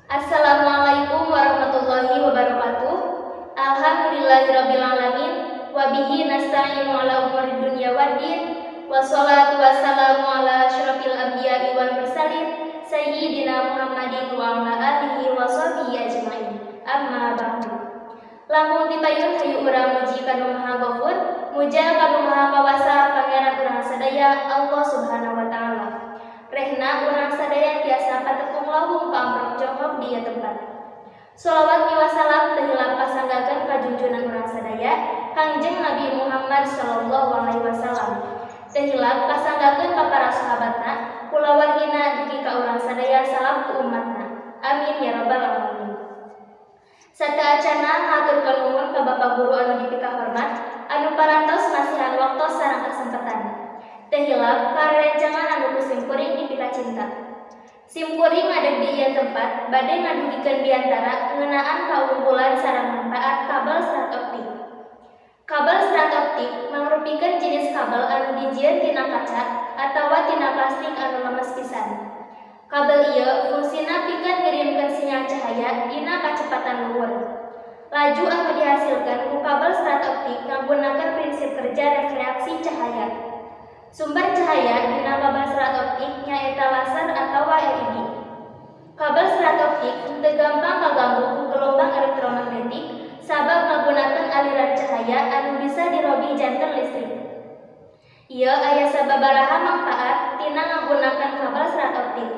Assalamualaikum warahmatullahi wabarakatuh. Alhamdulillahirabbil alamin wa bihi nasta'inu ala umuri dunya waddin. Wassalatu wassalamu ala asyrofil anbiya'i wal mursalin sayyidina Muhammadin wa ala alihi wa sahbihi ajmain. Amma ba'du. Lamun dipayun hayu urang muji kanu Maha Ghafur, muja kanu Maha Kawasa pangeran urang sadaya Allah Subhanahu wa taala. Rehna urang sadaya tiasa patepung lawung paamprok jongkok di tempat. Sholawat wasalam teulah pasanggakeun ka junjunan urang sadaya Kangjeng Nabi Muhammad sallallahu alaihi wasallam. Teulah pasanggakeun ka para sahabatna, kulawargina dugi ka urang sadaya salam ku umatna. Amin ya rabbal alamin. Sataacana haturkeun nuhun ka Bapak Guru anu dipikah hormat, anu parantos masihan waktu sareng kesempatan. Teu hilap karerencangan anu kusimkuring dipika cinta. Simkuring ngadeg di ieu tempat bade ngadugikeun diantara ngeunaan kaunggulan sareng manfaat kabel serat optik. Kabel serat optik mangrupikeun jenis kabel anu dijieun tina kaca atawa tina plastik anu lemes pisan. Kabel ieu fungsina pikeun ngirimkeun sinyal cahaya dina kacepatan luhur. Laju anu dihasilkeun ku kabel serat optik nggunakeun prinsip kerja refraksi cahaya. Sumber cahaya dina kabel serat optik nyaeta laser atawa LED. Kabel serat optik teu gampang kaganggu ku gelombang elektromagnetik sabab nggunakeun aliran cahaya anu bisa dirobi janten listrik. Ieu aya sababaraha mangpaat tina nggunakeun kabel serat optik.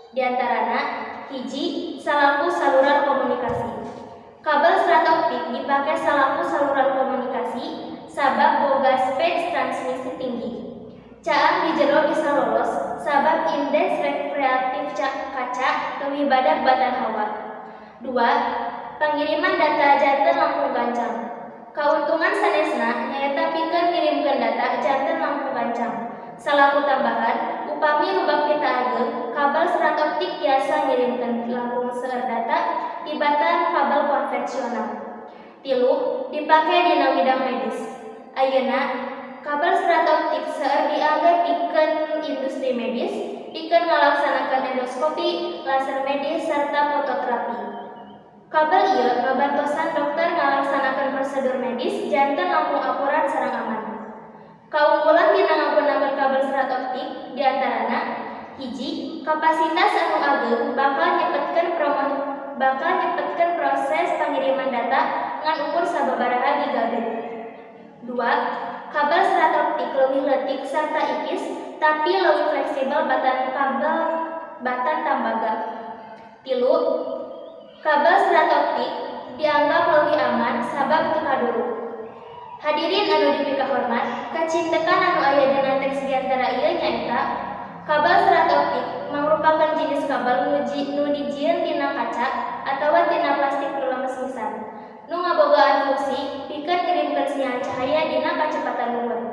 Di antarana, hiji, salampu saluran komunikasi. Kabel serat optik dipake salampu saluran komunikasi sabab boga speed transmisi tinggi. Caan di jero bisa lolos sabab indeks refraktif kaca leuwih badag batan hawa. 2. Pangiriman data janten langkung gancang. Kauntungan sanesna nyaeta pikeun ngirimkeun data janten langkung gancang. Salaku tambahan, upami lubak pita ageung, kabel serat optik biasa ngirimkeun langkung seueur data tibatan kabel konvensional. 3. Dipake dina widang medis. Ayeuna kabel serat optik seueur diangge pikeun industri medis, pikeun ngalaksanakeun endoskopi, laser medis, sarta fototerapi. Kabel ieu ngabantosan dokter ngalaksanakeun prosedur medis janten langkung akurat sareng aman. Kaunggulan tina nggunakeun kabel serat optik diantarana, hiji, kapasitas anu ageung bakal nyepetkeun proses pangiriman data ngan ukur sababaraha gigabit. 2. Kabel serat optik leuwih leutik sarta ipis, tapi leuwih fleksibel batan tambaga. 3. Kabel serat optik dianggap leuwih aman sabab teu kaduru. Hadirin anu dipikah hormat, kacintekan anu aya dina teks diantara ieu nyaeta kabel serat optik mangrupakeun jenis kabel nu dijieun tina kaca atawa tina plastik nu lemes pisan, nu ngabogaan fungsi pikeun ngirimkeun sinyal cahaya dina kacepatan luhur.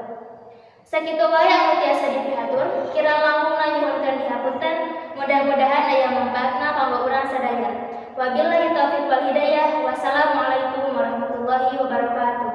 Sakitu wae anu tiasa dipihatur, kirang langkungna nyuhunkeun dihapunten, mudah-mudahan aya manfaatna kanggo urang sadaya. Wabillahi taufiq wal hidayah. Wassalamualaikum warahmatullahi wabarakatuh.